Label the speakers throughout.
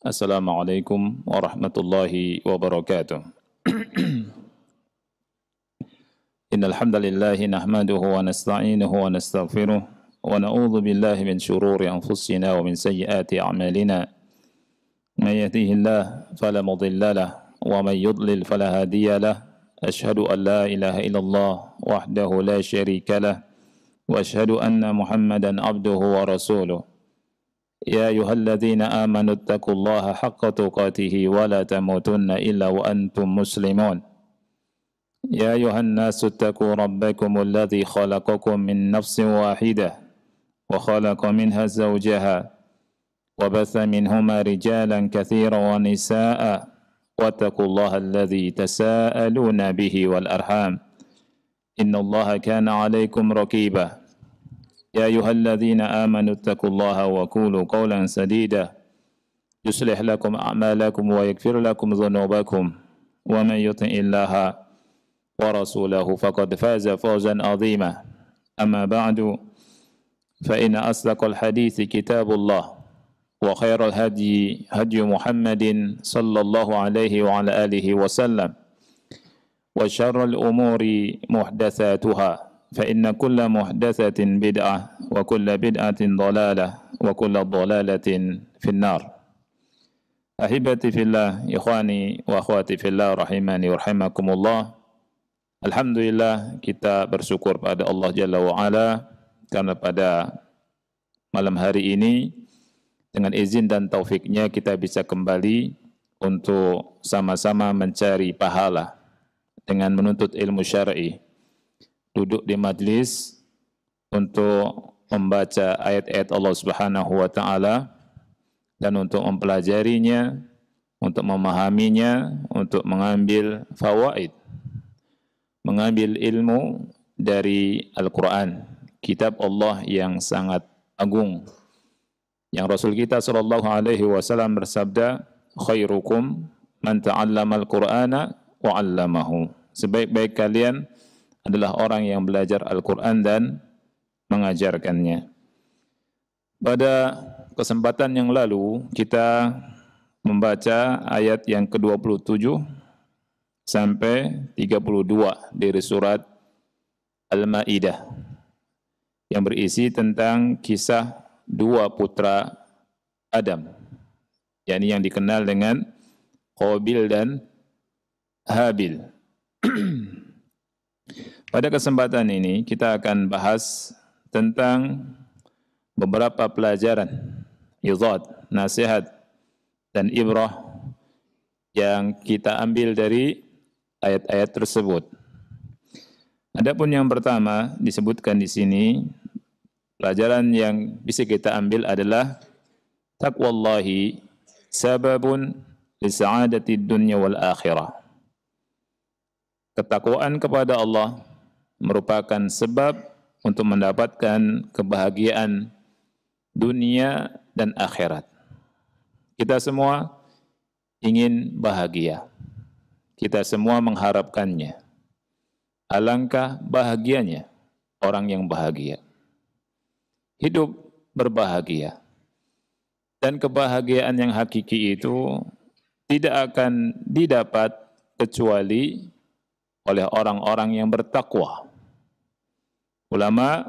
Speaker 1: Assalamualaikum warahmatullahi wabarakatuh. Innal hamdalillah nahmaduhu wa nasta'inuhu wa nastaghfiruh wa na'udzu billahi min shururi anfusina wa min sayyiati a'malina. May yahdihillahu fala mudilla lahu wa may yudlil fala hadiya lahu. Asyhadu an la ilaha illallah wahdahu la syarika lahu wa asyhadu anna Muhammadan abduhu wa rasuluh. يا أيها الذين آمنوا اتقوا الله حق تقاته ولا تموتن إلا وأنتم مسلمون يا أيها الناس اتقوا ربكم الذي خلقكم من نفس واحدة وخلق منها زوجها وبث منهما رجالا كثيرا ونساء واتقوا الله الذي تساءلون به والأرحام إن الله كان عليكم رقيبا يا أيها الذين آمنوا اتقوا الله وقولوا قولا سديدا يصلح لكم أعمالكم ويغفر لكم ذنوبكم ومن يطع الله ورسوله فقد فاز فوزا عظيما أما بعد فإن أصدق الحديث كتاب الله وخير الهدي هدي محمد صلى الله عليه وعلى آله وسلم وشر الأمور محدثاتها فإن كل محدثة بدعة وكل بدعة ضلالة وكل ضلالة في النار. Ahibati fillah, ikhwani wa akhwati fillah rahimani wa rahimakumullah. Alhamdulillah kita bersyukur pada Allah Jalla wa Ala karena pada malam hari ini dengan izin dan taufiknya kita bisa kembali untuk sama-sama mencari pahala dengan menuntut ilmu syar'i. Duduk di majlis untuk membaca ayat-ayat Allah Subhanahu wa taala dan untuk mempelajarinya, untuk memahaminya, untuk mengambil fawaid, mengambil ilmu dari Al-Qur'an, kitab Allah yang sangat agung. Yang Rasul kita sallallahu alaihi wasallam bersabda, "Khairukum man ta'allama al-Qur'ana wa 'allamahu." Sebaik-baik kalian adalah orang yang belajar Al-Quran dan mengajarkannya. Pada kesempatan yang lalu, kita membaca ayat yang ke-27 sampai 32 dari surat Al-Ma'idah, yang berisi tentang kisah dua putra Adam, yakni yang dikenal dengan Qabil dan Habil. Pada kesempatan ini kita akan bahas tentang beberapa pelajaran, izat, nasihat, dan ibrah yang kita ambil dari ayat-ayat tersebut. Adapun yang pertama disebutkan di sini, pelajaran yang bisa kita ambil adalah taqwallahi sababun li sa'adati dunya wal akhirah. Ketakwaan kepada Allah merupakan sebab untuk mendapatkan kebahagiaan dunia dan akhirat. Kita semua ingin bahagia. Kita semua mengharapkannya. Alangkah bahagianya orang yang bahagia. Hidup berbahagia. Dan kebahagiaan yang hakiki itu tidak akan didapat kecuali oleh orang-orang yang bertakwa. Ulama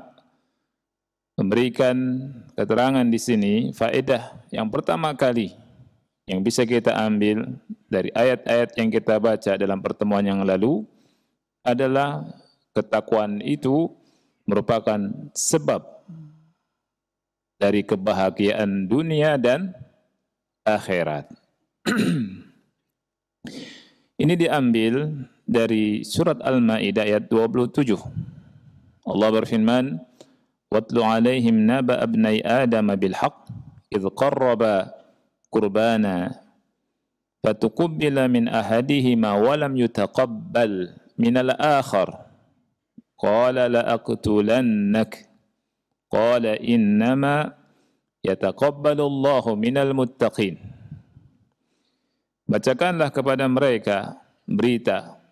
Speaker 1: memberikan keterangan di sini, faedah yang pertama kali yang bisa kita ambil dari ayat-ayat yang kita baca dalam pertemuan yang lalu adalah ketakwaan itu merupakan sebab dari kebahagiaan dunia dan akhirat. Ini diambil dari surat Al-Ma'idah ayat 27. Allah berfirman, "Watlu 'alaihim naba abnai Adam bil haqq idh qarraba qurbana fatuqabbala min ahadihima wa lam yutaqabbal min al-akhar qala la aqtulannak qala innama yataqabbalu Allahu minal muttaqin." Bacakanlah kepada mereka berita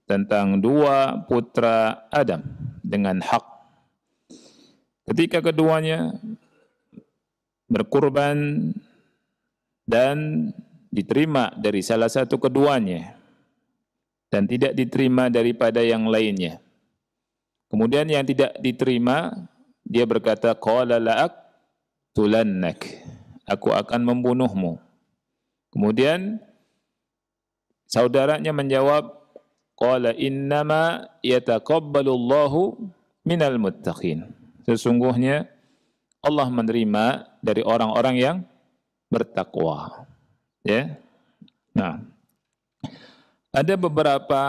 Speaker 1: tentang dua putra Adam dengan hak. Ketika keduanya berkurban dan diterima dari salah satu keduanya dan tidak diterima daripada yang lainnya. Kemudian yang tidak diterima, dia berkata, qala la'aqtulannak, aku akan membunuhmu. Kemudian saudaranya menjawab, qala innama yataqabbalullahu minal muttaqin. Sesungguhnya Allah menerima dari orang-orang yang bertakwa. Ya. Nah, ada beberapa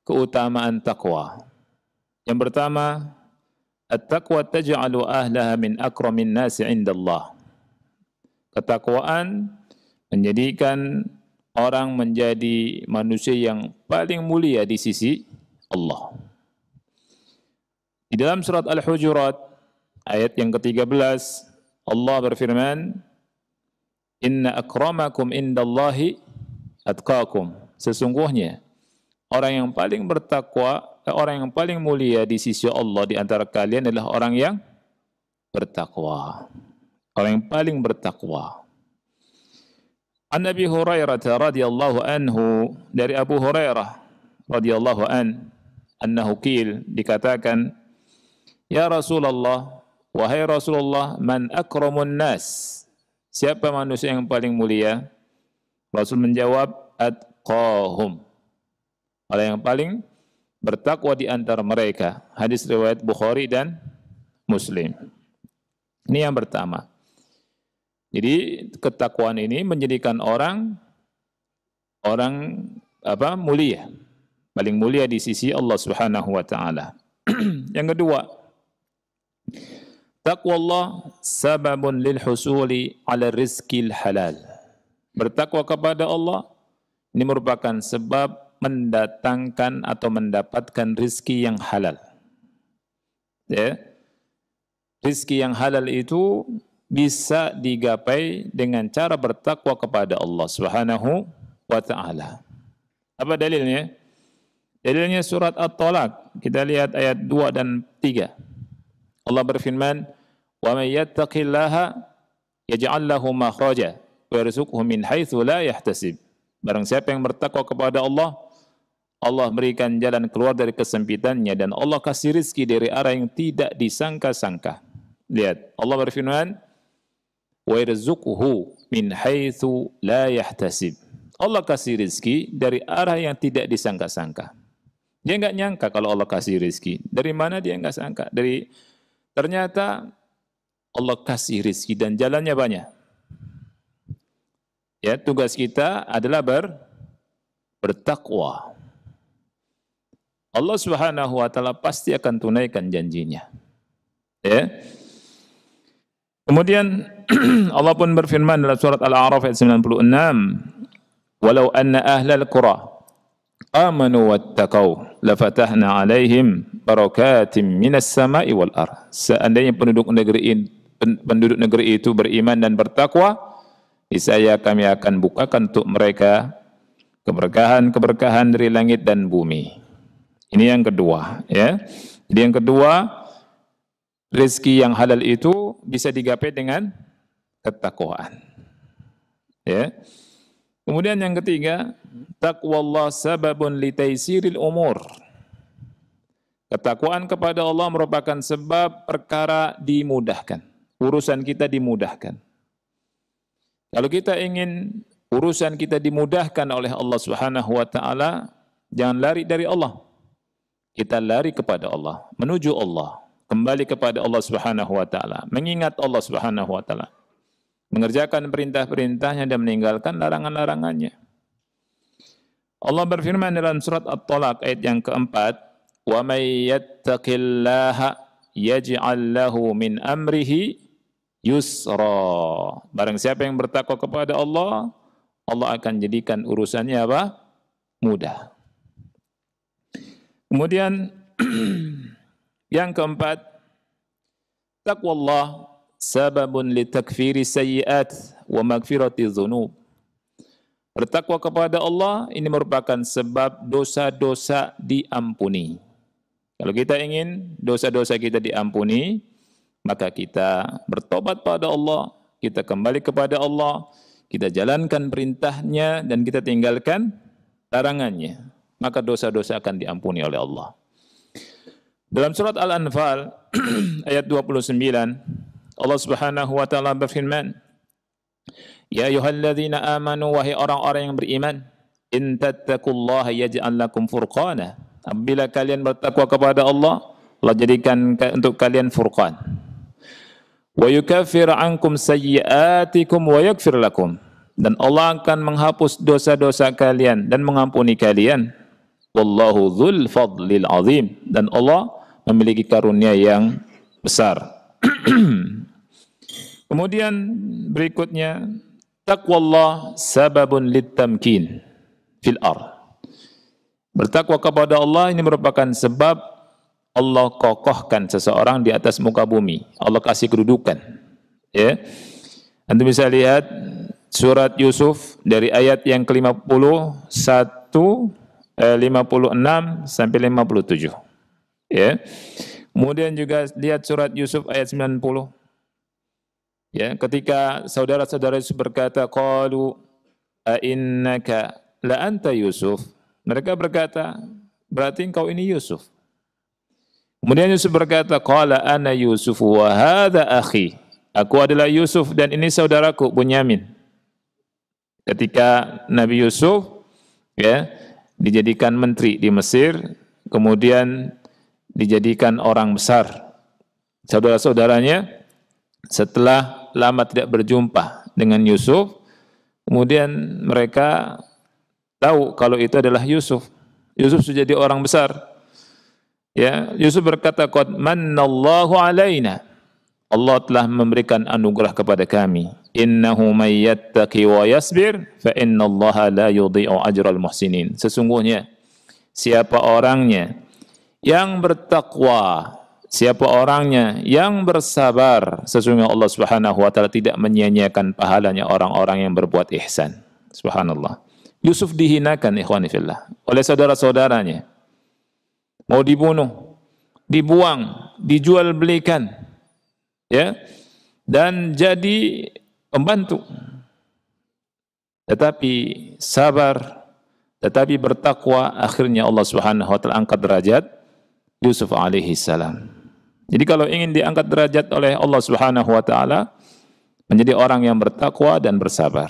Speaker 1: keutamaan takwa. Yang pertama, at-taqwa taj'alu ahlaha min akramin nasi 'indallah. Ketakwaan menjadikan orang menjadi manusia yang paling mulia di sisi Allah. Di dalam surat Al-Hujurat ayat yang ke-13, Allah berfirman, "Inna akramakum indallahi atqakum." Sesungguhnya orang yang paling bertakwa, orang yang paling mulia di sisi Allah di antara kalian adalah orang yang bertakwa. Orang yang paling bertakwa. An Abi Hurairah radhiyallahu anhu, dari Abu Hurairah radhiyallahu annahu qil, dikatakan, ya Rasulullah, wahai Rasulullah, man akramun nas, siapa manusia yang paling mulia? Rasul menjawab, atqahum, orang yang paling bertakwa di antara mereka. Hadis riwayat Bukhari dan Muslim. Ini yang pertama. Jadi ketakwaan ini menjadikan orang mulia, paling mulia di sisi Allah Subhanahu wa taala. Yang kedua, taqwallah sababun lil husuli ala rizqil halal. Bertakwa kepada Allah ini merupakan sebab mendatangkan atau mendapatkan rizki yang halal. Ya. Rizki yang halal itu bisa digapai dengan cara bertakwa kepada Allah Subhanahu wa taala. Apa dalilnya? Dalilnya surat At-Talaq. Kita lihat ayat 2 dan 3. Allah berfirman, "Wa may yattaqillaha yaj'al lahu makhraja wa yarzuqhu min haitsu la yahtasib." Barang siapa yang bertakwa kepada Allah, Allah berikan jalan keluar dari kesempitannya dan Allah kasih rizki dari arah yang tidak disangka-sangka. Lihat, Allah berfirman, wa yarzuqhu min haitsu la yahtasib. Allah kasih rizki dari arah yang tidak disangka-sangka. Dia enggak nyangka kalau Allah kasih rizki. Dari mana dia enggak sangka? Ternyata Allah kasih rizki dan jalannya banyak. Ya, tugas kita adalah bertakwa. Allah Subhanahu wa taala pasti akan tunaikan janjinya. Ya. Kemudian Allah pun berfirman dalam surat Al-A'raf ayat 96, "Walau anna ahlal qura amanu wattaqau lafatahna 'alaihim barakatim minas sama'i wal ardh." Seandainya penduduk negeri itu beriman dan bertakwa, niscaya kami akan bukakan untuk mereka keberkahan-keberkahan dari langit dan bumi. Ini yang kedua, ya. Jadi yang kedua, rezeki yang halal itu bisa digapai dengan ketakwaan. Ya. Kemudian yang ketiga, taqwallah sababun litaisiril umur. Ketakwaan kepada Allah merupakan sebab perkara dimudahkan. Urusan kita dimudahkan. Kalau kita ingin urusan kita dimudahkan oleh Allah Subhanahu wa taala, jangan lari dari Allah. Kita lari kepada Allah, menuju Allah, kembali kepada Allah Subhanahu wa taala, mengingat Allah Subhanahu wa taala, mengerjakan perintah-perintahnya dan meninggalkan larangan-larangannya. Allah berfirman dalam surat At-Talaq ayat yang keempat, "Wa may yattaqillaha yaj'al lahu min amrihi yusra." Barang siapa yang bertakwa kepada Allah, Allah akan jadikan urusannya apa? Mudah. Kemudian yang keempat, taqwallah sababun litakfiri sayyi'at wa magfirati dzunub. Bertakwa kepada Allah ini merupakan sebab dosa-dosa diampuni. Kalau kita ingin dosa-dosa kita diampuni, maka kita bertobat pada Allah, kita kembali kepada Allah, kita jalankan perintahnya dan kita tinggalkan larangannya, maka dosa-dosa akan diampuni oleh Allah. Dalam surat Al-Anfal ayat 29, Allah Subhanahu wa taala berfirman, "Ya ayyuhalladzina amanu, wahai orang-orang yang beriman, in tattaqullaha yaj'al lakum furqana." Apabila kalian bertakwa kepada Allah, Allah jadikan untuk kalian furqan. Wa yukaffir ankum sayyi'atikum wa yaghfir lakum. Dan Allah akan menghapus dosa-dosa kalian dan mengampuni kalian. Wallahu dzul fadlil azim. Dan Allah memiliki karunia yang besar. Kemudian berikutnya, taqwallah sababun litamkin fil ardh. Bertakwa kepada Allah ini merupakan sebab Allah kokohkan seseorang di atas muka bumi. Allah kasih kedudukan. Ya. Anda bisa lihat surat Yusuf dari ayat yang ke-51, 56 sampai 57. Ya. Kemudian juga lihat surat Yusuf ayat 90. Ya, ketika saudara-saudara Yusuf berkata, qalu a innaka la anta Yusuf. Mereka berkata, berarti engkau ini Yusuf. Kemudian Yusuf berkata, qala ana Yusuf wa hadha akhi. Aku adalah Yusuf dan ini saudaraku Bunyamin. Ketika Nabi Yusuf ya dijadikan menteri di Mesir, kemudian dijadikan orang besar. Saudara-saudaranya setelah lama tidak berjumpa dengan Yusuf, kemudian mereka tahu kalau itu adalah Yusuf. Yusuf sudah jadi orang besar. Ya, Yusuf berkata, qad mannallahu alaina. Allah telah memberikan anugerah kepada kami. Innahu may yattaqi wa yasbir fa innallaha la yudhi'u ajral muhsinin. Sesungguhnya siapa orangnya yang bertakwa, siapa orangnya yang bersabar, sesungguhnya Allah Subhanahu wa taala tidak menyia-nyiakan pahalanya orang-orang yang berbuat ihsan. Subhanallah. Yusuf dihinakan ikhwani fillah oleh saudara-saudaranya. Mau dibunuh, dibuang, dijual belikan, ya, dan jadi pembantu. Tetapi sabar, tetapi bertakwa, akhirnya Allah Subhanahu wa taala angkat derajat Yusuf alaihi salam. Jadi kalau ingin diangkat derajat oleh Allah Subhanahu wa taala, menjadi orang yang bertakwa dan bersabar.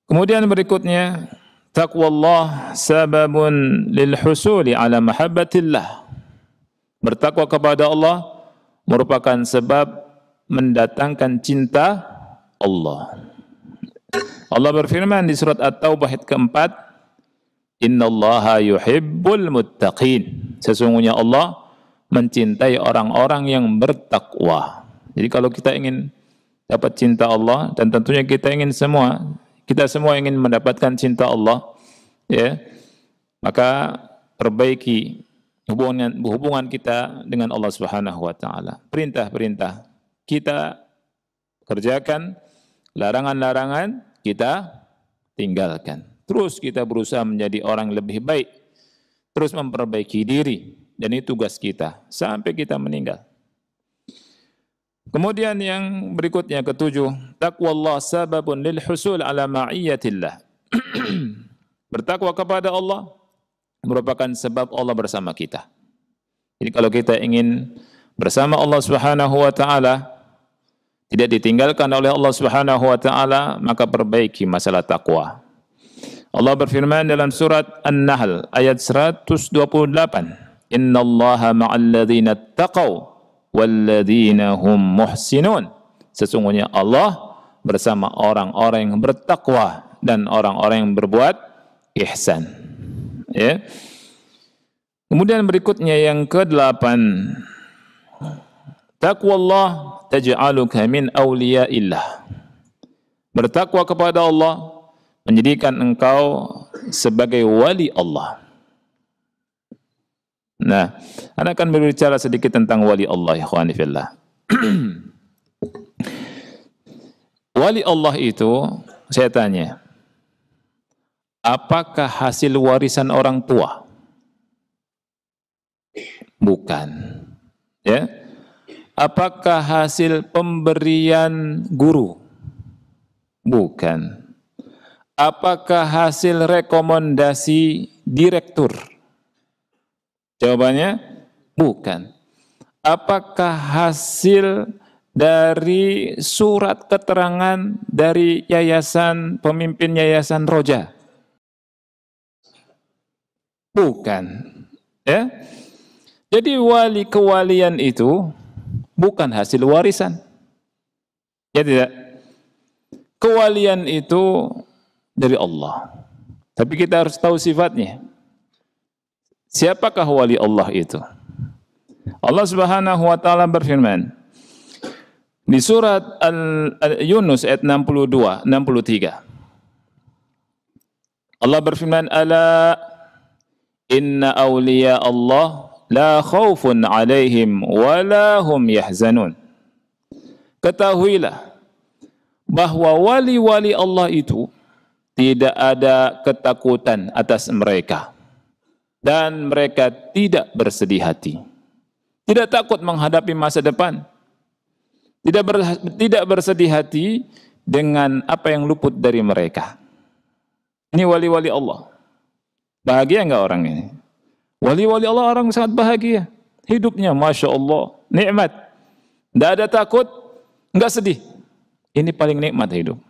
Speaker 1: Kemudian berikutnya, taqwallah sababun lil husuli ala mahabbatillah. Bertakwa kepada Allah merupakan sebab mendatangkan cinta Allah. Allah berfirman di surat At-Taubah ayat keempat, innallaha yuhibbul muttaqin. Sesungguhnya Allah mencintai orang-orang yang bertakwa. Jadi kalau kita ingin dapat cinta Allah, dan tentunya kita semua ingin mendapatkan cinta Allah, ya, maka perbaiki hubungan kita dengan Allah Subhanahu wa taala. Perintah-perintah kita kerjakan, larangan-larangan kita tinggalkan. Terus kita berusaha menjadi orang lebih baik, terus memperbaiki diri, dan itu tugas kita sampai kita meninggal. Kemudian yang berikutnya ketujuh, taqwallah sababun lil husul ala ma'iyyatillah. Bertakwa kepada Allah merupakan sebab Allah bersama kita. Jadi kalau kita ingin bersama Allah Subhanahu wa taala, tidak ditinggalkan oleh Allah Subhanahu wa taala, maka perbaiki masalah takwa. Allah berfirman dalam surat An-Nahl ayat 128, innallaha ma'al ladzina taqaw walladzina hum muhsinun. Sesungguhnya Allah bersama orang-orang yang bertakwa dan orang-orang yang berbuat ihsan. Ya. Kemudian berikutnya yang ke-8, taqwallah taj'aluka min awliyaillah. Bertakwa kepada Allah menjadikan engkau sebagai wali Allah. Nah, Anda akan berbicara sedikit tentang wali Allah, ya ikhwani fillah. Wali Allah itu, saya tanya, apakah hasil warisan orang tua? Bukan. Ya. Apakah hasil pemberian guru? Bukan. Apakah hasil rekomendasi direktur? Jawabannya bukan. Apakah hasil dari surat keterangan dari yayasan, pemimpin yayasan Roja? Bukan. Ya. Jadi wali kewalian itu bukan hasil warisan. Ya tidak. Kewalian itu dari Allah. Tapi kita harus tahu sifatnya. Siapakah wali Allah itu? Allah Subhanahu wa taala berfirman di surat Yunus ayat 62, 63. Allah berfirman, "Ala inna awliya Allah la khaufun 'alaihim wa la hum yahzanun." Ketahuilah bahwa wali-wali Allah itu tidak ada ketakutan atas mereka dan mereka tidak bersedih hati. Tidak takut menghadapi masa depan. Tidak bersedih hati dengan apa yang luput dari mereka. Ini wali-wali Allah. Bahagia enggak orang ini? Wali-wali Allah orang sangat bahagia. Hidupnya Masya Allah, nikmat. Tidak ada takut, enggak sedih. Ini paling nikmat hidup.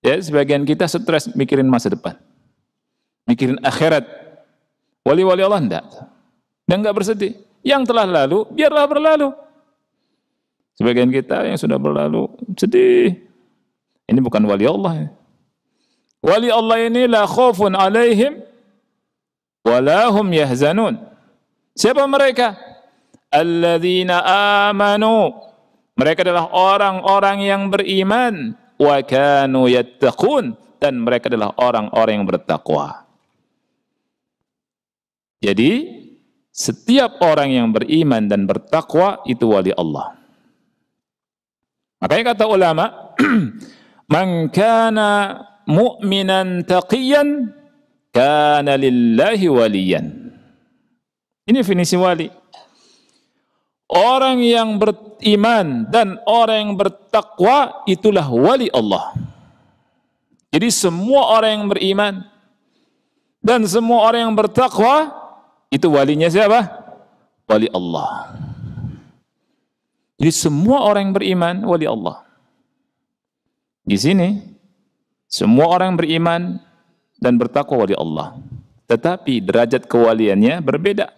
Speaker 1: Ya, sebagian kita stres mikirin masa depan. Mikirin akhirat. Wali-wali Allah enggak. Dan enggak bersedih. Yang telah lalu, biarlah berlalu. Sebagian kita yang sudah berlalu, sedih. Ini bukan wali Allah. Wali Allah ini la khaufun alaihim wa la hum yahzanun. Siapa mereka? Alladzina amanu. Mereka adalah orang-orang yang beriman. Wa kanu yattaqun. Dan mereka adalah orang-orang yang bertakwa. Jadi, setiap orang yang beriman dan bertakwa itu wali Allah. Makanya kata ulama, man kana mu'minan taqiyan kana lillahi waliyan. Ini definisi wali. Orang yang beriman dan orang yang bertakwa itulah wali Allah. Jadi semua orang yang beriman dan semua orang yang bertakwa itu walinya siapa? Wali Allah. Jadi semua orang yang beriman wali Allah. Di sini semua orang yang beriman dan bertakwa wali Allah. Tetapi derajat kewaliannya berbeda.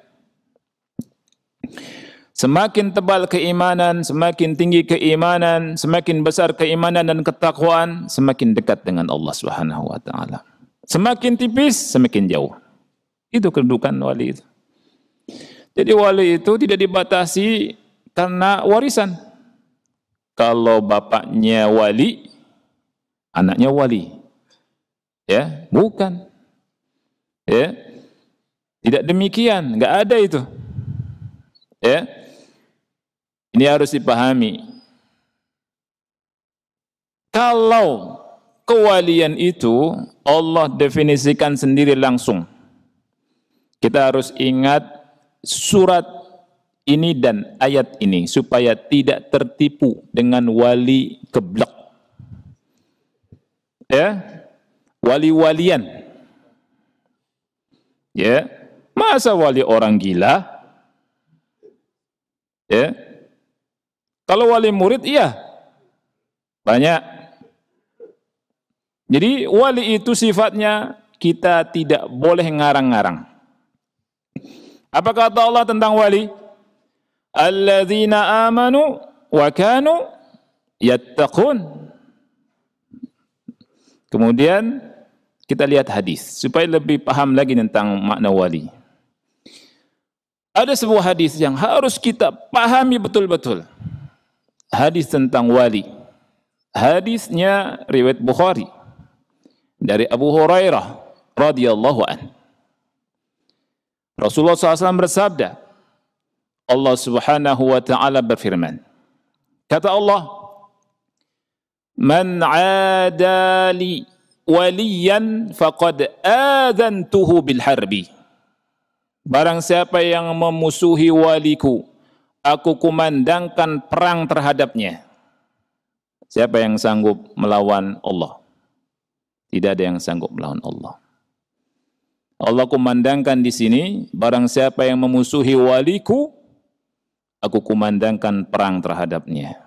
Speaker 1: Semakin tebal keimanan, semakin tinggi keimanan, semakin besar keimanan dan ketakwaan, semakin dekat dengan Allah Subhanahu wa taala. Semakin tipis, semakin jauh. Itu kedudukan wali itu. Jadi wali itu tidak dibatasi karena warisan. Kalau bapaknya wali, anaknya wali. Ya, bukan. Ya. Tidak demikian, enggak ada itu. Ya. Ini harus dipahami. Kalau kewalian itu Allah definisikan sendiri langsung. Kita harus ingat surat ini dan ayat ini supaya tidak tertipu dengan wali geblek. Ya, wali-walian. Ya, masa wali orang gila? Ya, kalau wali murid iya banyak. Jadi wali itu sifatnya kita tidak boleh ngarang-ngarang. Apa kata Allah tentang wali? Alladzina amanu wa kanu yattaqun. Kemudian kita lihat hadis supaya lebih paham lagi tentang makna wali. Ada sebuah hadis yang harus kita pahami betul-betul. Hadis tentang wali. Hadisnya riwayat Bukhari dari Abu Hurairah radhiyallahu anhu. Rasulullah SAW bersabda, Allah Subhanahu wa taala berfirman. Kata Allah, "Man 'adali waliyan faqad adzantuhu bil harbi." Barang siapa yang memusuhi waliku, aku kumandangkan perang terhadapnya. Siapa yang sanggup melawan Allah? Tidak ada yang sanggup melawan Allah. Allah kumandangkan di sini, barang siapa yang memusuhi waliku, aku kumandangkan perang terhadapnya.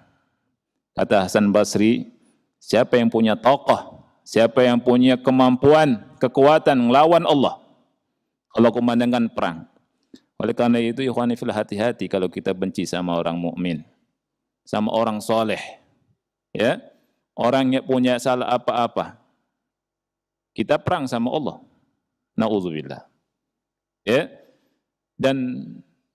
Speaker 1: Kata Hasan Basri, siapa yang punya tokoh, siapa yang punya kemampuan, kekuatan melawan Allah, Allah kumandangkan perang. Oleh karena itu, ikhwani fillah, hati-hati kalau kita benci sama orang mukmin, sama orang soleh, ya, orang yang punya salah apa-apa, kita perang sama Allah. Na'udzubillah. Ya. Dan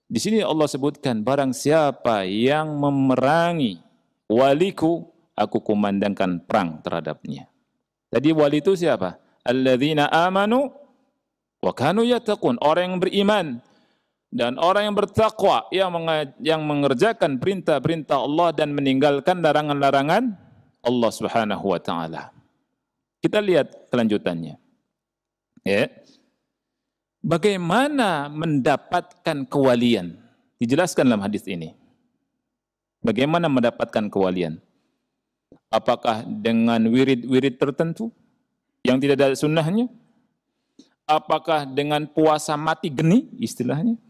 Speaker 1: di sini Allah sebutkan, barang siapa yang memerangi waliku, aku kumandangkan perang terhadapnya. Tadi wali itu siapa? Alladzina amanu wa kanu yattaqun, orang yang beriman dan orang yang bertakwa, yang mengerjakan perintah-perintah Allah dan meninggalkan larangan-larangan Allah Subhanahu wa taala. Kita lihat kelanjutannya. Ya. Bagaimana mendapatkan kewalian? Dijelaskan dalam hadis ini. Bagaimana mendapatkan kewalian? Apakah dengan wirid-wirid tertentu yang tidak ada sunnahnya? Apakah dengan puasa mati geni istilahnya?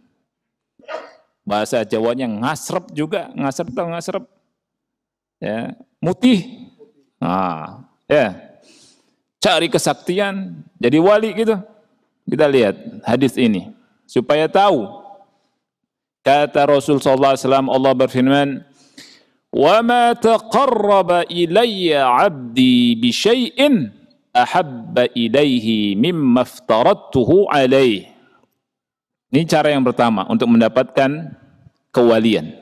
Speaker 1: Bahasa Jawanya ngasrep juga, ngasrep atau ngasrep? Ya, mutih. Nah, ya. Cari kesaktian, jadi wali gitu. Kita lihat hadis ini supaya tahu. Kata Rasul sallallahu alaihi wasallam, Allah berfirman, "Wa ma taqarraba ilayya 'abdi bi syai'in ahabba ilaihi mimma aftaradtuhu alaihi." Ini cara yang pertama untuk mendapatkan kewalian.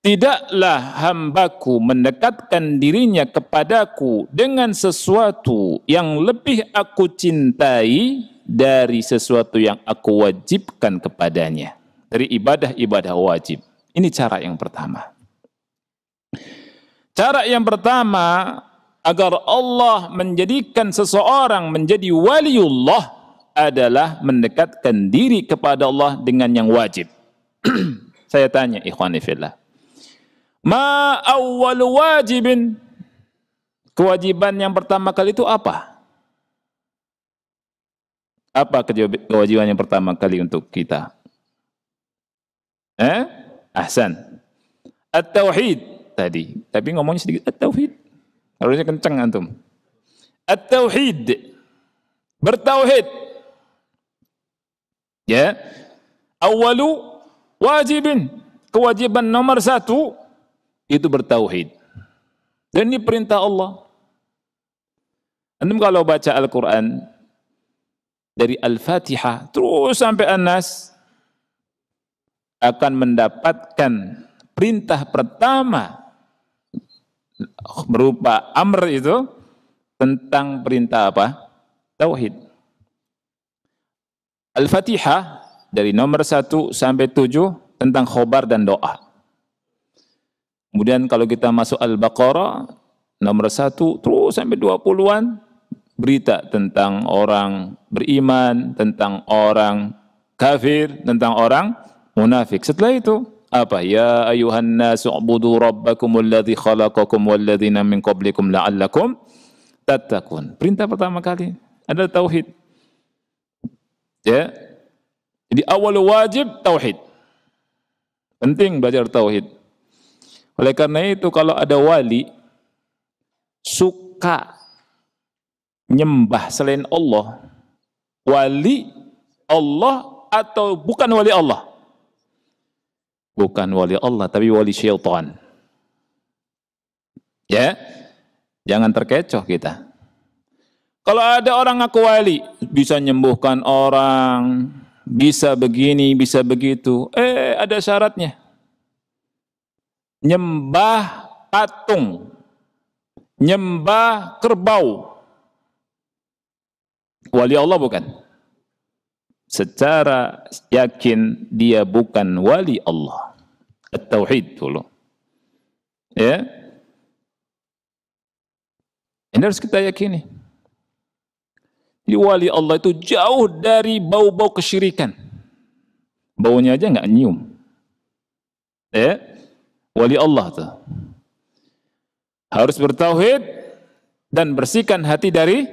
Speaker 1: Tidaklah hambaku mendekatkan dirinya kepadaku dengan sesuatu yang lebih aku cintai dari sesuatu yang aku wajibkan kepadanya. Dari ibadah-ibadah wajib. Ini cara yang pertama. Cara yang pertama, agar Allah menjadikan seseorang menjadi waliullah adalah mendekatkan diri kepada Allah dengan yang wajib. Saya tanya, ikhwani fillah. Ma awwal wajibin, kewajiban yang pertama kali itu apa? Apa kewajiban yang pertama kali untuk kita? Ahsan. At-tauhid tadi. Tapi ngomongnya sedikit at-tauhid. Harusnya kencang antum. At-tauhid. Bertauhid. Ya. Awwalu wajibin. Kewajiban nomor 1 itu bertauhid. Dan ini perintah Allah. Antum kalau baca Al-Quran dari Al-Fatihah terus sampai An-Nas akan mendapatkan perintah pertama berupa amr itu tentang perintah apa? Tauhid. Al-Fatihah dari nomor 1 sampai 7 tentang khobar dan doa. Kemudian kalau kita masuk Al-Baqarah nomor 1 terus sampai 20-an berita tentang orang beriman, tentang orang kafir, tentang orang munafik. Setelah itu apa? Ya ayuhan nasu ubudu rabbakumul ladzi khalaqakum walladzina min qablikum la'allakum tattaqun. Perintah pertama kali adalah tauhid. Ya. Jadi awal wajib tauhid. Penting belajar tauhid. Oleh karena itu kalau ada wali suka nyembah selain Allah, wali Allah atau bukan wali Allah? Bukan wali Allah, tapi wali syaitan. Ya, jangan terkecoh kita. Kalau ada orang ngaku wali, bisa menyembuhkan orang, bisa begini, bisa begitu. Ada syaratnya. Nyembah patung, nyembah kerbau. Wali Allah bukan. Secara yakin dia bukan wali Allah. At-tauhid dulu. Ya. Ini harus kita yakini. Jadi wali Allah itu jauh dari bau-bau kesyirikan. Baunya aja nggak nyium. Ya. Wali Allah tuh. Harus bertauhid dan bersihkan hati dari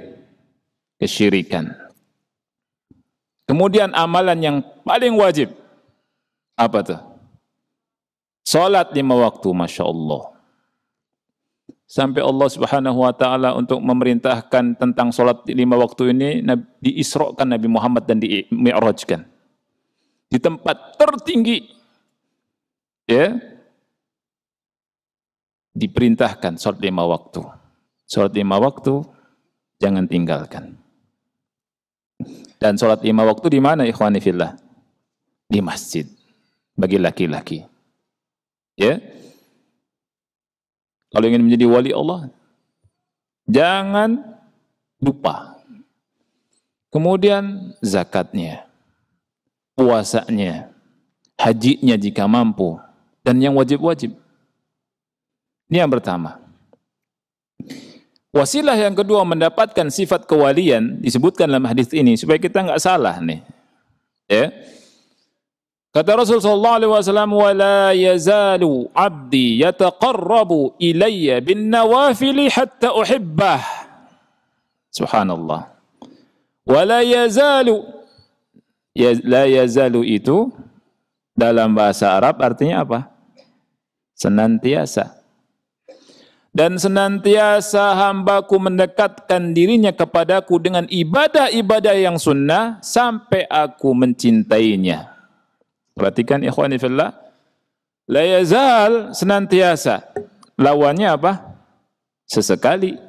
Speaker 1: kesyirikan. Kemudian amalan yang paling wajib, apa tuh? Salat 5 waktu, Masya Allah. Sampai Allah Subhanahu wa ta'ala untuk memerintahkan tentang salat 5 waktu ini, diisrokan Nabi Muhammad dan di-mi'rajkan. Di tempat tertinggi, ya, diperintahkan salat 5 waktu. Salat 5 waktu, jangan tinggalkan. Dan salat 5 waktu di mana, ikhwani fillah? Di masjid, bagi laki-laki. Ya, kalau ingin menjadi wali Allah, jangan lupa. Kemudian zakatnya, puasanya, hajinya jika mampu, dan yang wajib-wajib. Ini yang pertama. Wasilah yang kedua mendapatkan sifat kewalian disebutkan dalam hadis ini supaya kita nggak salah nih. Ya. Kata Rasul sallallahu alaihi wasallam, "Wa la yazalu 'abdi yataqarrabu ilayya bin nawafil hatta uhibbah." Subhanallah. Wa la yazalu, la yazalu itu dalam bahasa Arab artinya apa? Senantiasa. Dan senantiasa hambaku mendekatkan dirinya kepadaku dengan ibadah-ibadah yang sunnah sampai aku mencintainya. Perhatikan ikhwani fillah, la yazal senantiasa. Lawannya apa? Sesekali.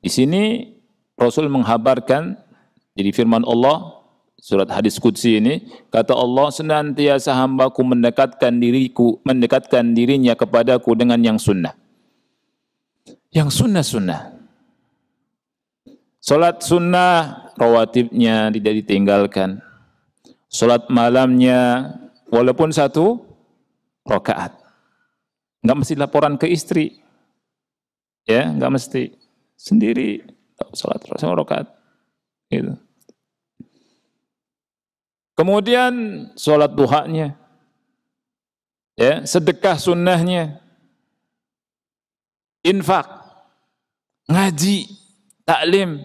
Speaker 1: Di sini Rasul menghabarkan, jadi firman Allah surat hadis qudsi ini, kata Allah, senantiasa hambaku mendekatkan dirinya kepadaku dengan yang sunnah. Yang sunnah-sunnah. Salat sunnah rawatibnya tidak ditinggalkan. Salat malamnya walaupun 1 rakaat. Enggak mesti laporan ke istri. Ya, enggak mesti. Sendiri salat rakaat. Gitu. Kemudian sholat duhanya, ya, sedekah sunnahnya, infak, ngaji, taklim,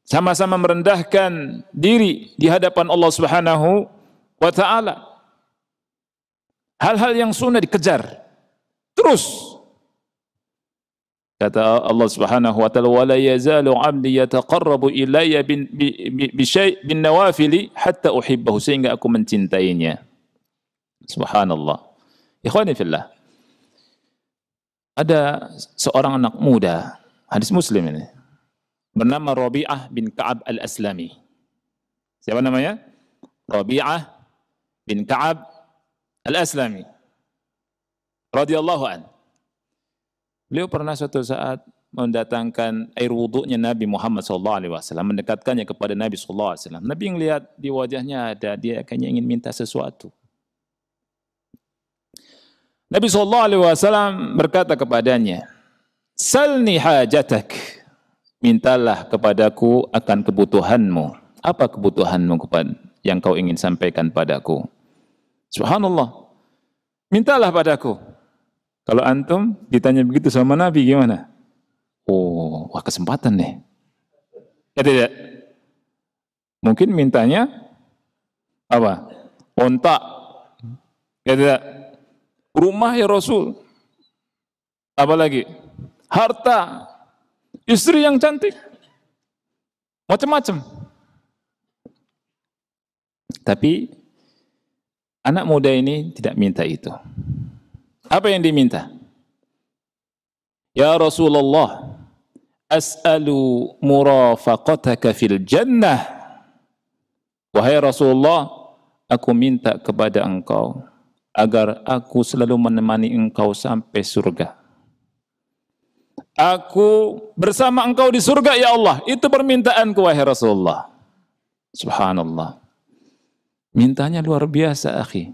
Speaker 1: sama-sama merendahkan diri di hadapan Allah Subhanahu wa ta'ala. Hal-hal yang sunnah dikejar terus. Kata Allah Subhanahu wa ta'ala, "Wa la yazalu 'abdi yataqarrabu ilayya bin nawafili hatta uhibbahu," sehingga aku mencintainya. Subhanallah. Ikhwani fillah. Ada seorang anak muda, hadis Muslim ini, bernama Rabi'ah bin Ka'ab al-Aslami. Siapa namanya? Rabi'ah bin Ka'ab al-Aslami radhiyallahu anhu. Beliau pernah suatu saat mendatangkan air wudhunya Nabi Muhammad SAW, mendekatkannya kepada Nabi SAW. Nabi yang lihat di wajahnya ada, dia kayaknya ingin minta sesuatu. Nabi SAW berkata kepadanya, "Salni hajatak," mintalah kepadaku akan kebutuhanmu. Apa kebutuhanmu yang kau ingin sampaikan padaku? Subhanallah, mintalah padaku. Kalau antum ditanya begitu sama Nabi gimana? Oh, wah kesempatan nih. Ya tidak? Mungkin mintanya apa? Onta. Ya tidak? Rumah ya Rasul. Apalagi? Harta. Istri yang cantik. Macam-macam. Tapi anak muda ini tidak minta itu. Apa yang diminta? Ya Rasulullah, as'alu murafaqataka fil jannah. Wahai Rasulullah, aku minta kepada engkau agar aku selalu menemani engkau sampai surga. Aku bersama engkau di surga ya Allah. Itu permintaanku wahai Rasulullah. Subhanallah. Mintanya luar biasa, akhi.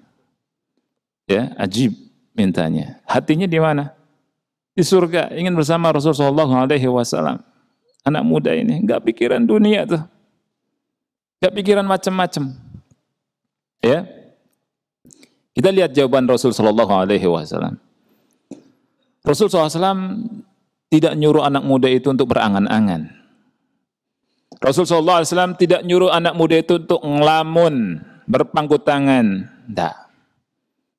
Speaker 1: Ya, ajib mintanya. Hatinya di mana? Di surga, ingin bersama Rasulullah SAW. Anak muda ini enggak pikiran dunia tuh. Enggak pikiran macam-macam. Ya. Kita lihat jawaban Rasul sallallahu alaihi wasallam. Rasulullah SAW tidak nyuruh anak muda itu untuk berangan-angan. Rasulullah SAW tidak nyuruh anak muda itu untuk ngelamun, berpangku tangan. Tidak.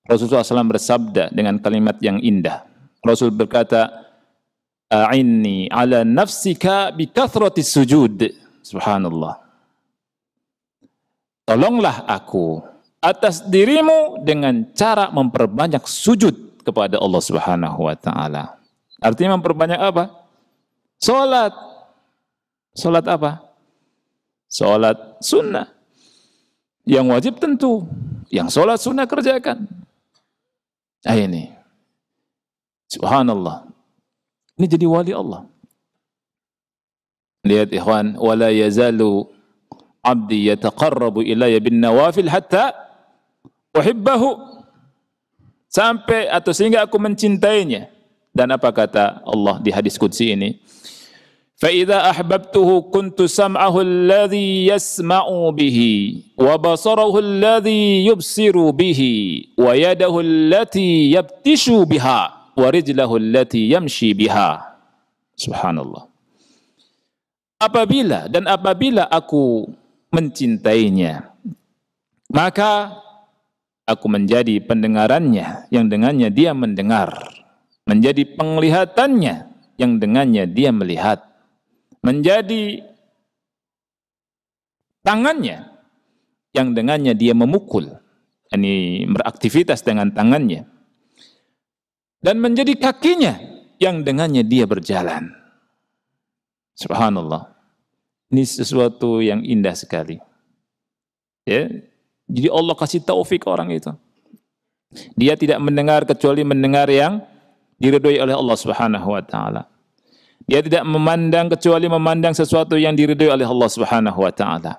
Speaker 1: Rasulullah SAW bersabda dengan kalimat yang indah. Rasul berkata, "A'inni ala nafsika bi kathratis sujud." Subhanallah. Tolonglah aku atas dirimu dengan cara memperbanyak sujud kepada Allah Subhanahu wa taala. Artinya memperbanyak apa? Salat. Salat apa? Salat sunnah. Yang wajib tentu, yang salat sunnah kerjakan. Nah ini. Subhanallah. Ini jadi wali Allah. Lihat ikhwan, wala yazalu abdi yataqarrabu ilayya bin nawafil hatta uhibbahu, sampai atau sehingga aku mencintainya. Dan apa kata Allah di hadis qudsi ini? Fa idza ahbabtuhu kuntu sam'ahu alladhi yasma'u bihi wa basarahu alladhi yubsiru bihi wa yadahu allati yabtishu biha wa rijlahu allati yamshi biha. Subhanallah. Apabila aku mencintainya, maka aku menjadi pendengarannya yang dengannya dia mendengar, menjadi penglihatannya yang dengannya dia melihat, menjadi tangannya yang dengannya dia memukul, ini beraktivitas dengan tangannya, dan menjadi kakinya yang dengannya dia berjalan. Subhanallah. Ini sesuatu yang indah sekali. Ya. Jadi Allah kasih taufik orang itu. Dia tidak mendengar kecuali mendengar yang diridhoi oleh Allah Subhanahu wa taala. Dia tidak memandang kecuali memandang sesuatu yang diridhoi oleh Allah Subhanahu wa taala.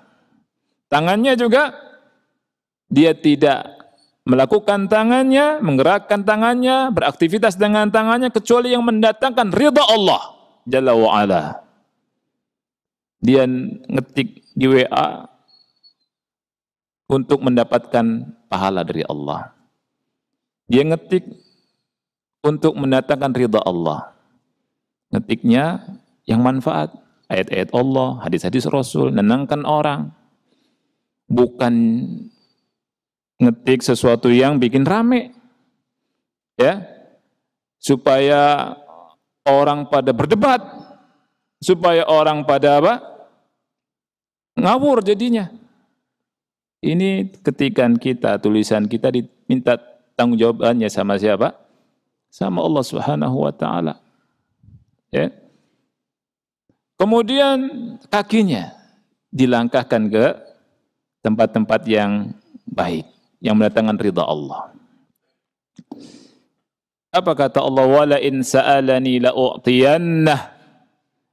Speaker 1: Tangannya juga dia tidak melakukan tangannya, menggerakkan tangannya, beraktivitas dengan tangannya kecuali yang mendatangkan ridha Allah Jalla wa ala. Dia ngetik di WA untuk mendapatkan pahala dari Allah. Dia ngetik untuk mendatangkan ridha Allah. Ngetiknya yang manfaat, ayat-ayat Allah, hadis-hadis Rasul, nenangkan orang. Bukan ngetik sesuatu yang bikin rame. Ya. Supaya orang pada berdebat. Supaya orang pada apa? Ngawur jadinya. Ini ketikan kita, tulisan kita diminta tanggung jawabannya sama siapa? Sama Allah Subhanahu wa taala. Ya. Kemudian kakinya dilangkahkan ke tempat-tempat yang baik, yang mendatangkan ridha Allah. Apa kata Allah? Wala in sa'alani la'u'tiyannah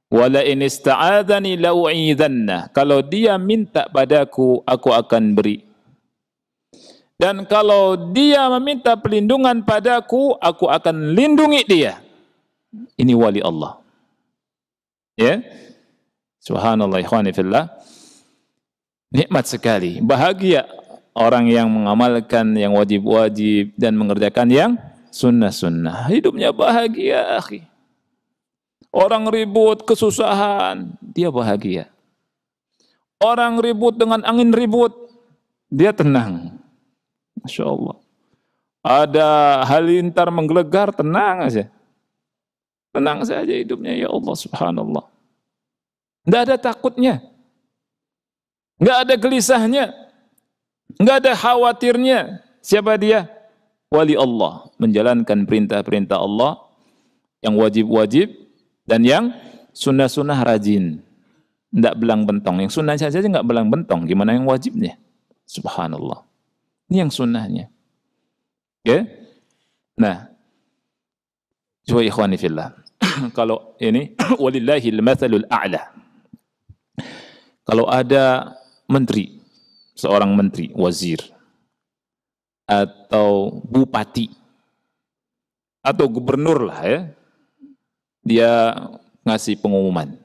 Speaker 1: wala in ista'adzani la'u'idhanna. Kalau dia minta padaku, aku akan beri. Dan kalau dia meminta perlindungan padaku, aku akan lindungi dia. Ini wali Allah. Ya. Subhanallah ikhwani fillah. Nikmat sekali. Bahagia orang yang mengamalkan yang wajib-wajib dan mengerjakan yang sunnah-sunnah. Hidupnya bahagia, akhi. Orang ribut, kesusahan, dia bahagia. Orang ribut dengan angin ribut, dia tenang. Masya Allah. Ada halilintar menggelegar, tenang aja. Tenang saja hidupnya, ya Allah subhanallah. Tidak ada takutnya. Tidak ada gelisahnya. Tidak ada khawatirnya. Siapa dia? Wali Allah. Menjalankan perintah-perintah Allah yang wajib-wajib dan yang sunnah-sunnah rajin. Tidak belang bentong. Yang sunnah saja nggak belang bentong. Gimana yang wajibnya? Subhanallah. Ini yang sunnahnya. Oke? Nah, coba ikhwani fillah. Kalau ini walillahil matsalul a'la. Kalau ada menteri, seorang menteri, wazir, atau bupati, atau gubernur lah ya, dia ngasih pengumuman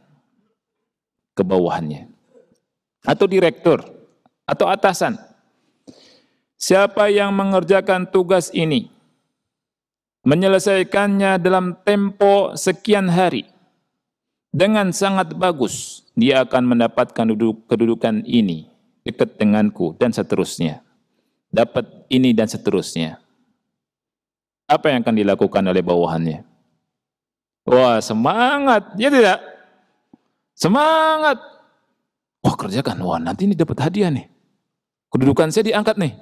Speaker 1: ke bawahannya, atau direktur, atau atasan. Siapa yang mengerjakan tugas ini menyelesaikannya dalam tempo sekian hari dengan sangat bagus, dia akan mendapatkan kedudukan ini dekat denganku dan seterusnya. Dapat ini dan seterusnya. Apa yang akan dilakukan oleh bawahannya? Wah, semangat, ya tidak? Semangat. Wah, kerjakan. Wah, nanti ini dapat hadiah nih. Kedudukan saya diangkat nih.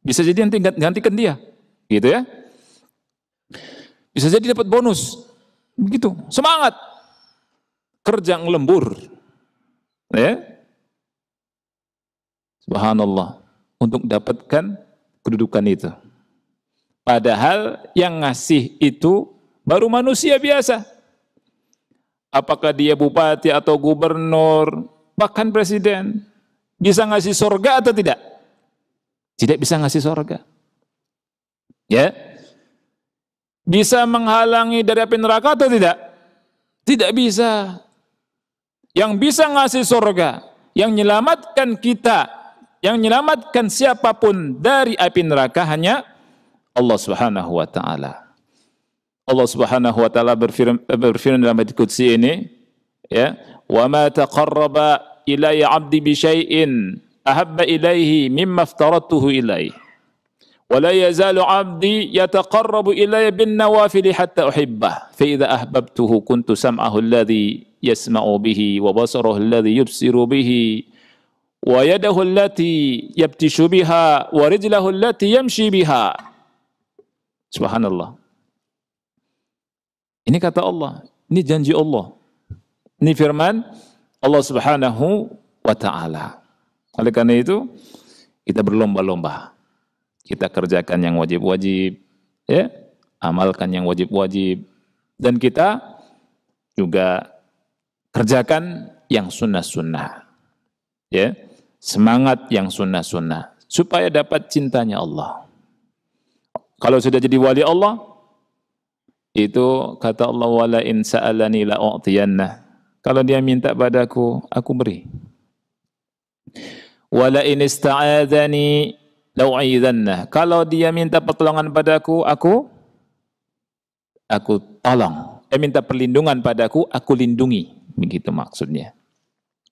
Speaker 1: Bisa jadi nanti gantikan dia. Gitu ya. Bisa jadi dapat bonus. Begitu. Semangat. Kerja ngelembur. Ya. Subhanallah. Untuk dapatkan kedudukan itu. Padahal yang ngasih itu baru manusia biasa. Apakah dia bupati atau gubernur, bahkan presiden, bisa ngasih surga atau tidak? Tidak bisa ngasih surga. Ya. Bisa menghalangi dari api neraka atau tidak? Tidak bisa. Yang bisa ngasih surga, yang menyelamatkan kita, yang menyelamatkan siapapun dari api neraka hanya Allah Subhanahu wa taala. Allah Subhanahu wa taala berfirman dalam hadits qudsi ini, ya, "Wa ma taqarraba ilayya 'abdi bi syai'in ahabba ilayhi mimma aftaratuhu ilayhi. Wa la yazalu 'abdi yataqarrabu ilayya bin nawafil hatta uhibbah. Fa idza ahbabtuhu kuntu sam'ahu alladhi yasma'u bihi wa basarahu alladhi yubsiru bihi wa yadahu allati yabtishu biha wa rijlahu allati yamshi biha." Subhanallah. Ini kata Allah, ini janji Allah. Ini firman Allah Subhanahu wa taala. Oleh karena itu, kita berlomba-lomba. Kita kerjakan yang wajib-wajib, ya, amalkan yang wajib-wajib, dan kita juga kerjakan yang sunnah-sunnah. Ya, semangat yang sunnah-sunnah supaya dapat cintanya Allah. Kalau sudah jadi wali Allah, itu kata Allah, wala in sa'alani la u'tiyanna. Kalau dia minta padaku, aku beri. Wala in ista'adzani la u'idhanna. Kalau dia minta pertolongan padaku, aku tolong. Minta perlindungan padaku, aku lindungi. Begitu maksudnya.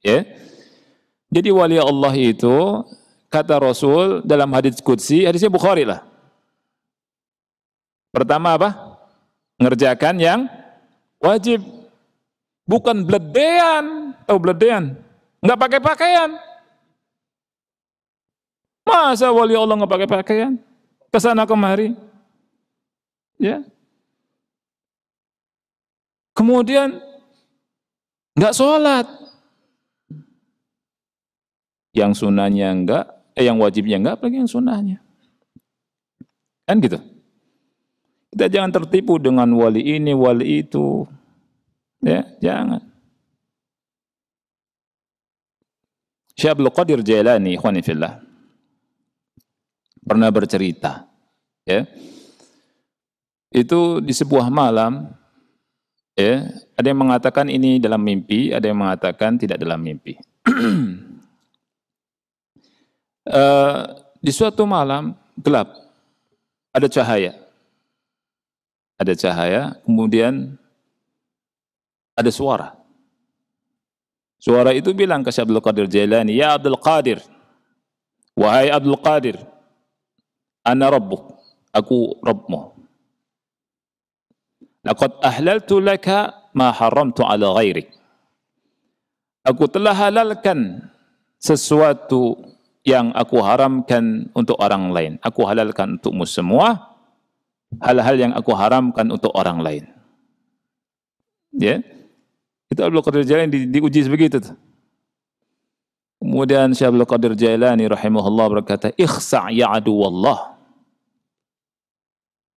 Speaker 1: Ya. Jadi wali Allah itu kata Rasul dalam hadits qudsi, hadisnya Bukhari lah. Pertama apa? Ngerjakan yang wajib. Bukan bledean. Tahu bledean? Nggak pakai pakaian. Masa wali Allah nggak pakai pakaian? Kesana kemari. Ya. Kemudian nggak sholat. Yang sunnahnya enggak, yang wajibnya enggak, apalagi yang sunnahnya. Kan gitu. Kita jangan tertipu dengan wali ini, wali itu. Ya, jangan. Syekh Abdul Qadir Jailani, ikhwani fillah, pernah bercerita, ya. Itu di sebuah malam, ya, ada yang mengatakan ini dalam mimpi, ada yang mengatakan tidak dalam mimpi. Di suatu malam gelap, ada cahaya. Ada cahaya, kemudian ada suara. Suara itu bilang ke Syekh Abdul Qadir Jailani, "Ya Abdul Qadir, wahai Abdul Qadir, ana rabbuk, aku Rabbmu. Laqad ahlaltu laka ma haramtu ala ghairik." Aku telah halalkan sesuatu yang aku haramkan untuk orang lain. Aku halalkan untukmu semua hal-hal yang aku haramkan untuk orang lain. Ya. Itu Abdul Qadir Jailani diuji sebegitu. Kemudian Syekh Abdul Qadir Jailani rahimahullah berkata, "Ikhsa' ya aduwallah."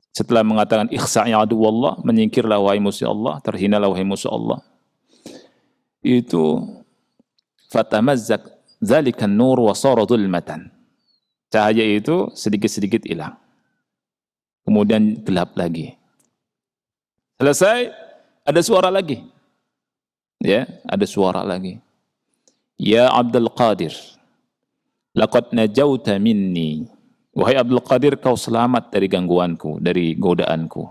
Speaker 1: Setelah mengatakan ikhsa' ya aduwallah, menyingkirlah wahai musuh Allah, terhinalah wahai musuh Allah. Itu fatamazzak dzalikan nur wa sara dhulmatan. Cahaya itu sedikit-sedikit hilang. Kemudian gelap lagi. Selesai, ada suara lagi. Ya, ada suara lagi. Ya Abdul Qadir, laqad najauta minni. Wahai Abdul Qadir, kau selamat dari gangguanku, dari godaanku.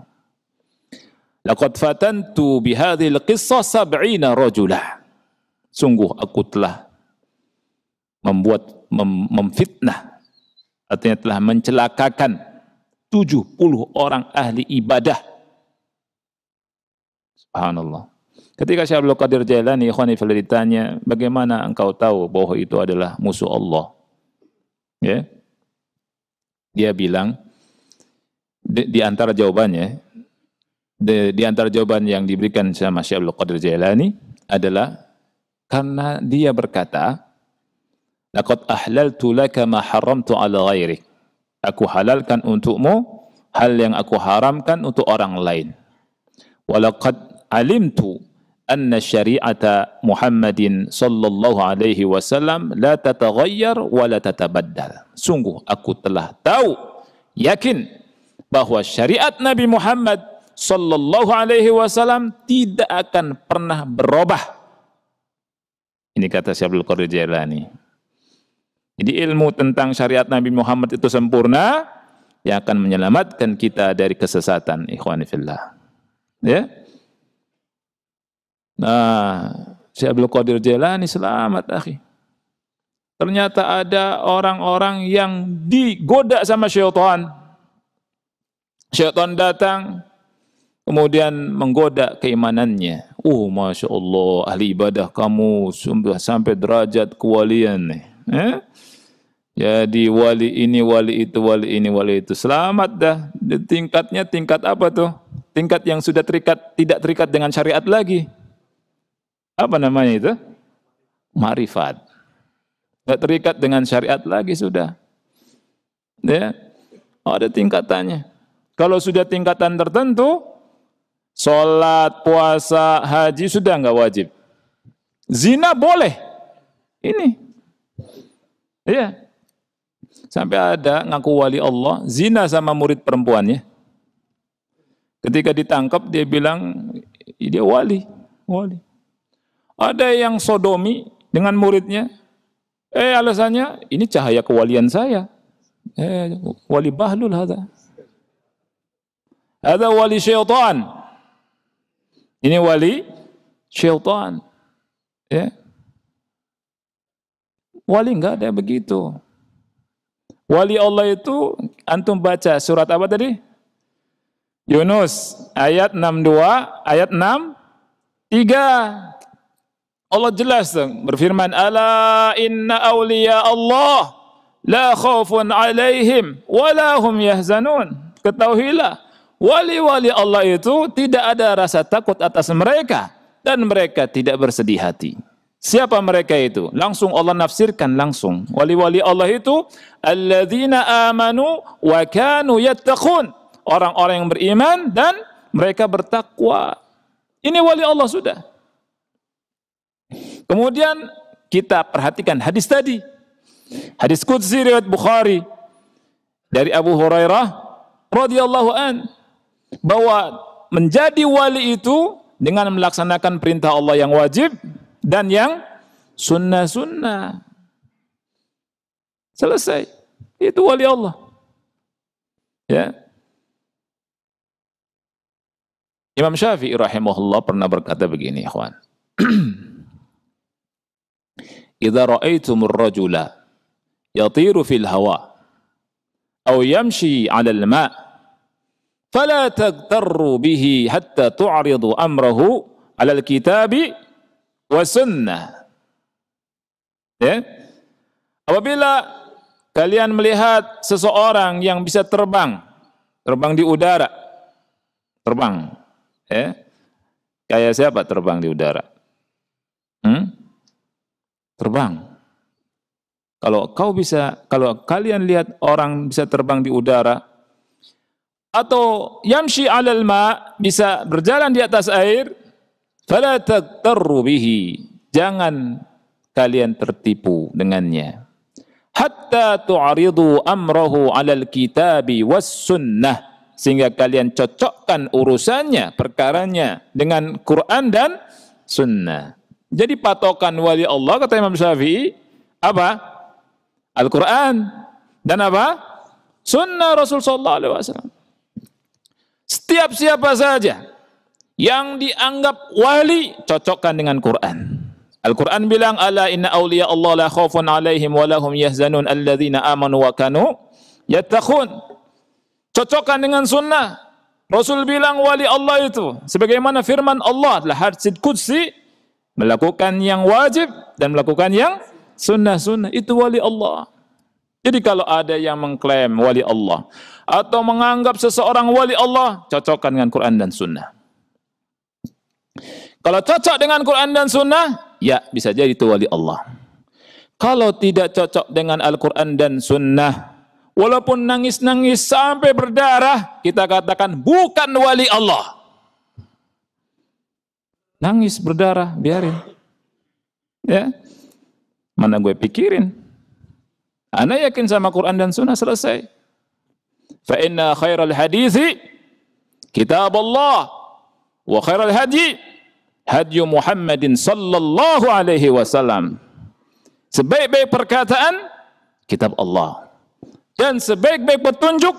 Speaker 1: Laqad fatantu bihadhil qissah 70 rajulah. Sungguh aku telah memfitnah, artinya telah mencelakakan 70 orang ahli ibadah. Subhanallah. Ketika Syekh Abdul Qadir Jailani ikhwani fillah ditanya, bagaimana engkau tahu bahwa itu adalah musuh Allah? Ya. Dia bilang di antara jawabannya, di antara jawaban yang diberikan sama Syekh Abdul Qadir Jailani adalah karena dia berkata, laqad ahlaltu laka ma haramtu ala ghairik. Aku halalkan untukmu hal yang aku haramkan untuk orang lain. Walaqad alimtu anna syari'ata Muhammadin sallallahu alaihi wasallam la tataghayyar wa la tatabaddal. Sungguh aku telah tahu, yakin bahwa syariat Nabi Muhammad sallallahu alaihi wasallam tidak akan pernah berubah. Ini kata Syekh Abdul Qadir Jailani. Jadi ilmu tentang syariat Nabi Muhammad itu sempurna, yang akan menyelamatkan kita dari kesesatan, ikhwani fillah. Ya. Nah, Syekh Abdul Qadir Jailani selamat, akhi. Ternyata ada orang-orang yang digoda sama syaitan. Syaitan datang, kemudian menggoda keimanannya. Masya Allah, ahli ibadah kamu sudah sampai derajat kewalian nih. Jadi wali ini, wali itu, wali ini, wali itu. Selamat dah. Tingkatnya tingkat apa tuh? Tingkat yang sudah tidak terikat dengan syariat lagi. Apa namanya itu? Ma'rifat. Tidak terikat dengan syariat lagi sudah. Ya. Ada tingkatannya. Kalau sudah tingkatan tertentu, sholat, puasa, haji sudah enggak wajib. Zina boleh. Ini. Iya. Sampai ada ngaku wali Allah, zina sama murid perempuannya. Ketika ditangkap dia bilang dia wali. Ada yang sodomi dengan muridnya. Alasannya ini cahaya kewalian saya. Wali bahlul hada. Ada wali syaitan. Ini wali syaitan. Ya. Wali enggak ada begitu. Wali Allah itu, antum baca surat apa tadi? Yunus, ayat 62, ayat 63. Allah jelas berfirman, Ala inna awliya Allah, la khawfun alaihim, wa hum yahzanun. Ketahuilah, wali-wali Allah itu tidak ada rasa takut atas mereka, dan mereka tidak bersedih hati. Siapa mereka itu? Langsung Allah nafsirkan langsung. Wali-wali Allah itu alladzina amanu wa kanu yattaqun. Orang-orang yang beriman dan mereka bertakwa. Ini wali Allah sudah. Kemudian kita perhatikan hadis tadi. Hadis qudsi riwayat Bukhari dari Abu Hurairah radhiyallahu an, bahwa menjadi wali itu dengan melaksanakan perintah Allah yang wajib dan yang sunnah-sunnah. Selesai. Itu wali Allah. Ya. Imam Syafi'i rahimahullah pernah berkata begini, ikhwan. Idza ra'aitumur rajula yatiru fil hawa aw yamshi 'ala al-ma' fala taghtarru bihi hatta tu'ridu amrahu 'ala al-kitabi wa sunnah. Ya. Apabila kalian melihat seseorang yang bisa terbang di udara, ya. Kayak siapa terbang di udara? Terbang. Kalau kalian lihat orang bisa terbang di udara, atau yamshi 'alal ma, bisa berjalan di atas air, fala taghtarru bihi, jangan kalian tertipu dengannya. Hatta tu'ridu amrahu 'alal kitabi was sunnah, sehingga kalian cocokkan urusannya, perkaranya dengan Quran dan sunnah. Jadi patokan wali Allah kata Imam Syafi'i apa? Al-Quran dan apa? Sunnah Rasul sallallahu alaihi wasallam. Setiap siapa saja yang dianggap wali, cocokkan dengan Quran. Al-Quran bilang, ala inna awliya Allah la khawfun alaihim wa lahum yahzanun alladzina amanu wa kanu yattaqun. Cocokkan dengan sunnah. Rasul bilang wali Allah itu, sebagaimana firman Allah adalah hadits qudsi, melakukan yang wajib dan melakukan yang sunnah-sunnah, itu wali Allah. Jadi kalau ada yang mengklaim wali Allah atau menganggap seseorang wali Allah, cocokkan dengan Quran dan sunnah. Kalau cocok dengan Quran dan sunnah, ya bisa jadi itu wali Allah. Kalau tidak cocok dengan Al-Quran dan sunnah, walaupun nangis-nangis sampai berdarah, kita katakan bukan wali Allah. Nangis berdarah, biarin. Ya, mana gue pikirin. Ana yakin sama Quran dan sunnah, selesai. Fa inna khairal hadithi kitab Allah wa khairal hadi hadi Muhammadin sallallahu alaihi wasallam. Sebaik-baik perkataan kitab Allah dan sebaik-baik petunjuk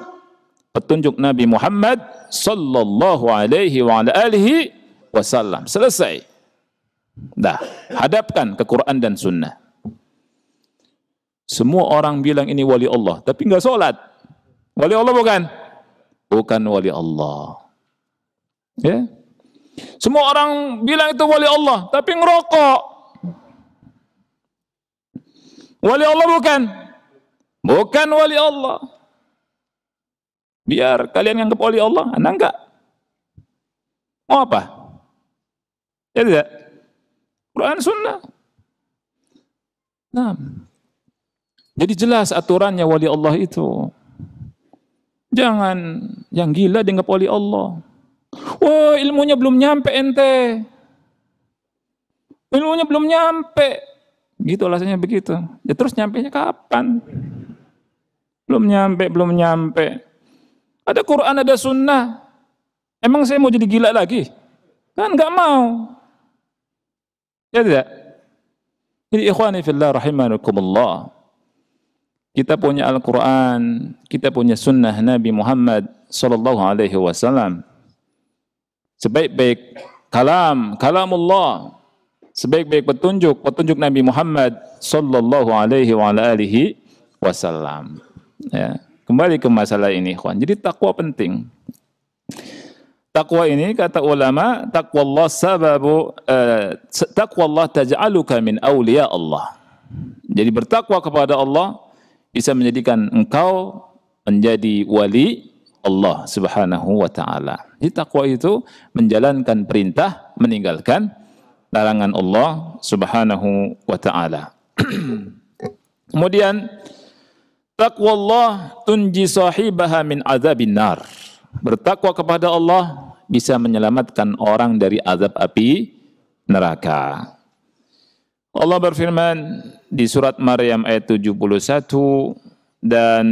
Speaker 1: petunjuk Nabi Muhammad sallallahu alaihi wa ala alihi wasallam. Selesai. Dah, hadapkan ke Quran dan sunnah. Semua orang bilang ini wali Allah, tapi enggak sholat. Wali Allah bukan? Bukan wali Allah. Ya? Semua orang bilang itu wali Allah, tapi ngerokok. Wali Allah bukan? Bukan wali Allah. Biar kalian anggap wali Allah, Anda enggak. Mau apa? Ya tidak? Quran sunnah. Nah. Jadi jelas aturannya wali Allah itu. Jangan yang gila dianggap wali Allah. Wah, ilmunya belum nyampe ente. Ilmunya belum nyampe. Gitu alasannya begitu. Ya terus nyampenya kapan? Belum nyampe. Ada Quran, ada sunnah. Emang saya mau jadi gila lagi? Kan enggak mau. Ya tidak? Jadi ikhwani fillah rahimakumullah. Kita punya Al-Quran, kita punya sunnah Nabi Muhammad sallallahu alaihi wasallam. Sebaik-baik kalamullah, sebaik-baik petunjuk Nabi Muhammad sallallahu alaihi wa alihi wasallam. Ya, kembali ke masalah ini, ikhwan. Jadi takwa penting. Takwa ini kata ulama, taqwallah sababu taqwallah taj'aluka min awliya Allah. Jadi bertakwa kepada Allah bisa menjadikan engkau menjadi wali Allah subhanahu wa ta'ala. Jadi takwa itu menjalankan perintah, meninggalkan larangan Allah subhanahu wa ta'ala. Kemudian, takwa Allah tunji sahibaha min azabin nar. Bertakwa kepada Allah bisa menyelamatkan orang dari azab api neraka. Allah berfirman di surat Maryam ayat 71 dan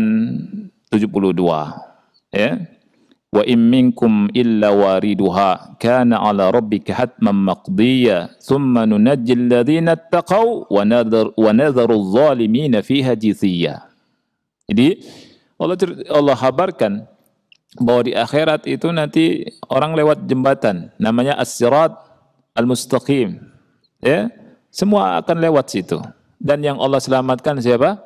Speaker 1: 72. Ya. Wa in minkum illa wariduha kana ala rabbika hatman maqdiya thumma nunajjil ladzina ittaqaw wa nadharu adh-dhalimina fiha jithiya. Jadi Allah kabarkan bahwa di akhirat itu nanti orang lewat jembatan namanya as-sirat al-mustaqim. Ya. Semua akan lewat situ. Dan yang Allah selamatkan siapa?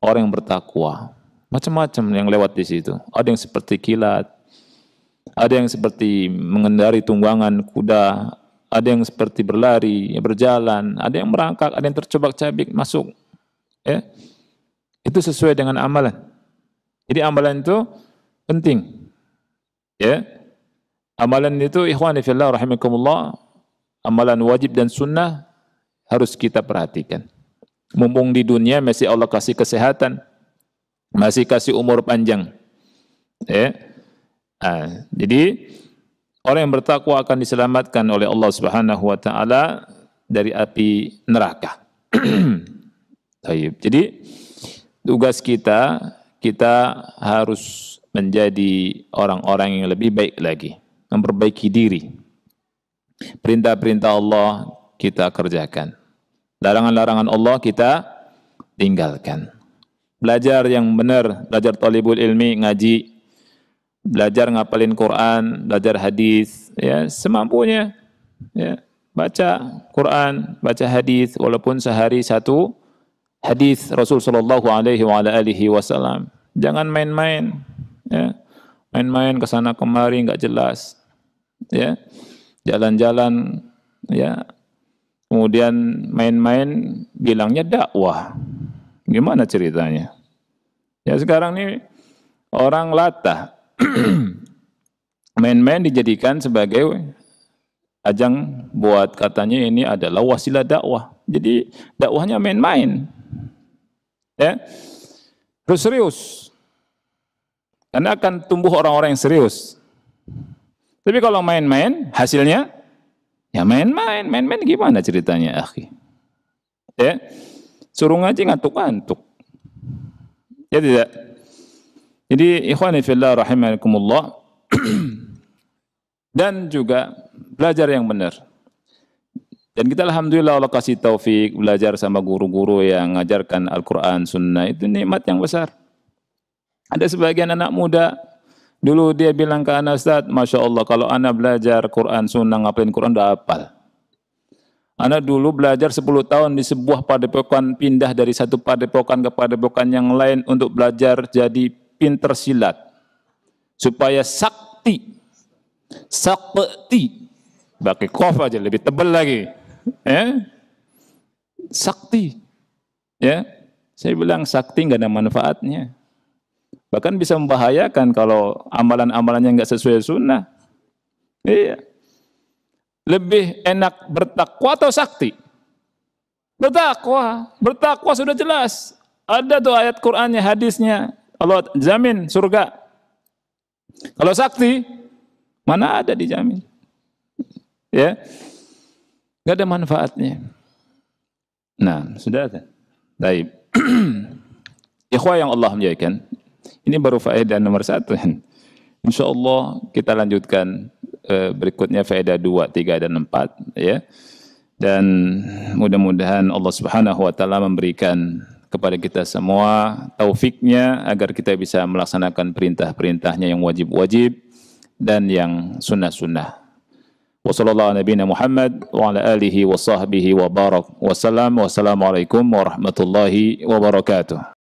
Speaker 1: Orang yang bertakwa. Macam-macam yang lewat di situ. Ada yang seperti kilat, ada yang seperti mengendari tunggangan kuda, ada yang seperti berlari, berjalan, ada yang merangkak, ada yang tercobak-cabik masuk. Ya. Itu sesuai dengan amalan. Jadi amalan itu penting. Ya. Amalan itu ikhwani fillah rahimakumullah, amalan wajib dan sunnah harus kita perhatikan. Mumpung di dunia masih Allah kasih kesehatan, masih kasih umur panjang. Ya. Jadi orang yang bertakwa akan diselamatkan oleh Allah Subhanahu wa taala dari api neraka. Jadi tugas kita harus menjadi orang-orang yang lebih baik lagi, memperbaiki diri. Perintah-perintah Allah kita kerjakan. Larangan-larangan Allah kita tinggalkan. Belajar yang benar, belajar talibul ilmi, ngaji. belajar ngapalin Quran, belajar hadis, ya semampunya, ya baca Quran, baca hadis, walaupun sehari satu hadis Rasul Shallallahu Alaihi Wasallam. Jangan main-main, ya main-main ke sana kemari nggak jelas, ya jalan-jalan, ya kemudian main-main bilangnya dakwah. Gimana ceritanya? Ya sekarang ini orang latah main-main dijadikan sebagai ajang buat katanya ini adalah wasilah dakwah. Jadi dakwahnya main-main. Ya. Terus serius. Karena akan tumbuh orang-orang yang serius. Tapi kalau main-main hasilnya ya main-main. Main-main gimana ceritanya, akhi? Ya. Suruh ngaji ngantuk-ngantuk. Ya tidak. Jadi ikhwani fillah rahimakumullah dan juga belajar yang benar. Dan kita alhamdulillah Allah kasih taufik belajar sama guru-guru yang mengajarkan Al-Quran, Sunnah, itu nikmat yang besar. Ada sebagian anak muda, dulu dia bilang ke anak, Ustaz, Masya Allah kalau anak belajar Quran, Sunnah, ngapalin Quran, udah hafal. Anak dulu belajar 10 tahun di sebuah padepokan, pindah dari satu padepokan ke padepokan yang lain untuk belajar jadi pinter silat. Supaya sakti, pakai kof aja lebih tebal lagi. Ya? Sakti. Ya, saya bilang sakti nggak ada manfaatnya. Bahkan bisa membahayakan kalau amalan-amalannya nggak sesuai sunnah. Iya. Lebih enak bertakwa atau sakti? Bertakwa. Bertakwa sudah jelas. Ada tuh ayat Qur'annya, hadisnya. Allah jamin surga. Kalau sakti, mana ada dijamin? Ya, nggak ada manfaatnya. Nah, sudah kan? Baik. Ikhwah yang Allah muliakan, ini baru faedah nomor 1. Insya Allah kita lanjutkan berikutnya faedah 2, 3, dan 4. Ya. Dan mudah-mudahan Allah Subhanahu wa Ta'ala memberikan kepada kita semua taufiknya agar kita bisa melaksanakan perintah-perintahnya yang wajib-wajib dan yang sunnah-sunnah. Wassallallahu ala nabiyina Muhammad wa ala alihi wa sahbihi wa barak. Wassalamualaikum warahmatullahi wabarakatuh.